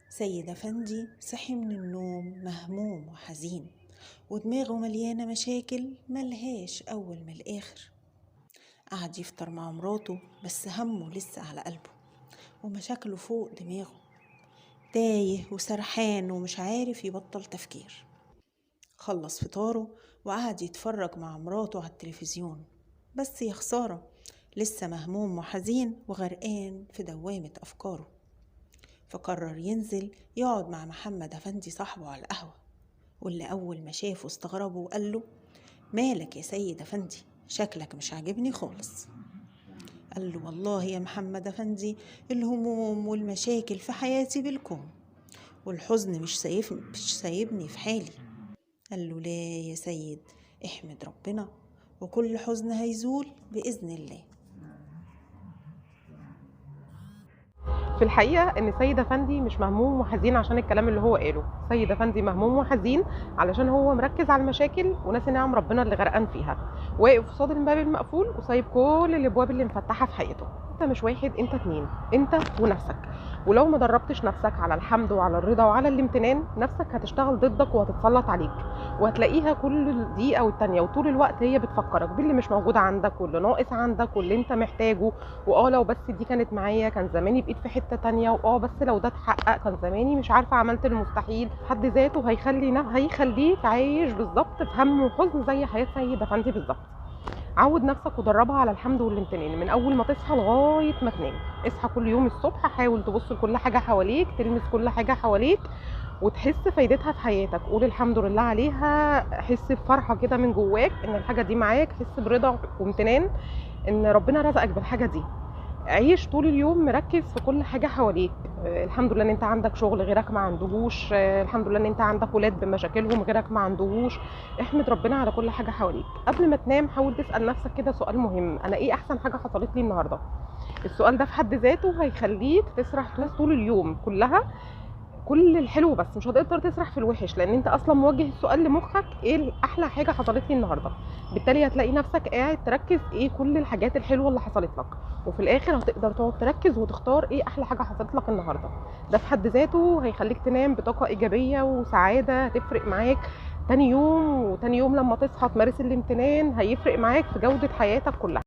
سيد أفندي صحي من النوم مهموم وحزين، ودماغه مليانة مشاكل ملهاش أول من الآخر. قعد يفطر مع مراته بس همه لسه على قلبه، ومشاكله فوق دماغه. تايه وسرحان ومش عارف يبطل تفكير. خلص فطاره وقعد يتفرج مع مراته على التلفزيون، بس يا خسارة لسه مهموم وحزين وغرقان في دوامة أفكاره. فقرر ينزل يقعد مع محمد أفندي صاحبه على القهوة، واللي أول ما شافه استغربه وقال له: مالك يا سيد أفندي، شكلك مش عاجبني خالص. قال له: والله يا محمد أفندي، الهموم والمشاكل في حياتي بالكم، والحزن مش سايبني في حالي. قال له: لا يا سيد، احمد ربنا، وكل حزن هيزول بإذن الله. في الحقيقة إن سيد أفندي مش مهموم وحزين عشان الكلام اللي هو قاله، سيد أفندي مهموم وحزين علشان هو مركز على المشاكل وناسي نعم ربنا اللي غرقان فيها، واقف قصاد الباب المقفول وسايب كل الأبواب اللي مفتحة في حياته. أنت مش واحد، أنت اتنين، أنت ونفسك. ولو ما دربتش نفسك على الحمد وعلى الرضا وعلى الامتنان، نفسك هتشتغل ضدك وهتتسلط عليك، وهتلاقيها كل دقيقة والتانية وطول الوقت هي بتفكرك باللي مش موجود عندك واللي ناقص عندك واللي انت محتاجه. لو بس دي كانت معايا كان زماني بقيت في حتة تانية، بس لو ده اتحقق كان زماني مش عارفة عملت المستحيل. حد ذاته هيخليك عايش بالظبط في هم وحزن زي حياة سيد أفندي بالظبط. عود نفسك ودربها على الحمد والامتنان من اول ما تصحى لغايه ما تنام. اصحى كل يوم الصبح، حاول تبص لكل حاجه حواليك، تلمس كل حاجه حواليك وتحس فايدتها في حياتك. قول الحمد لله عليها، حس بفرحه كده من جواك ان الحاجه دي معاك، حس برضا وامتنان ان ربنا رزقك بالحاجه دي. عيش طول اليوم مركز في كل حاجة حواليك. الحمد لله ان انت عندك شغل غيرك ما عندهوش، الحمد لله ان انت عندك ولاد بمشاكلهم غيرك ما عندهوش. احمد ربنا على كل حاجة حواليك. قبل ما تنام حاول تسأل نفسك كده سؤال مهم: انا ايه احسن حاجة حصلت لي النهاردة؟ السؤال ده في حد ذاته هيخليك تسرح طول اليوم كلها كل الحلو، بس مش هتقدر تسرح في الوحش لان انت اصلا موجه السؤال لمخك: ايه احلى حاجه حصلت لي النهارده؟ بالتالي هتلاقي نفسك قاعد تركز ايه كل الحاجات الحلوه اللي حصلت لك، وفي الاخر هتقدر تقعد تركز وتختار ايه احلى حاجه حصلت لك النهارده. ده في حد ذاته هيخليك تنام بطاقه ايجابيه وسعاده هتفرق معاك تاني يوم، وتاني يوم لما تصحى تمارس الامتنان هيفرق معاك في جوده حياتك كلها.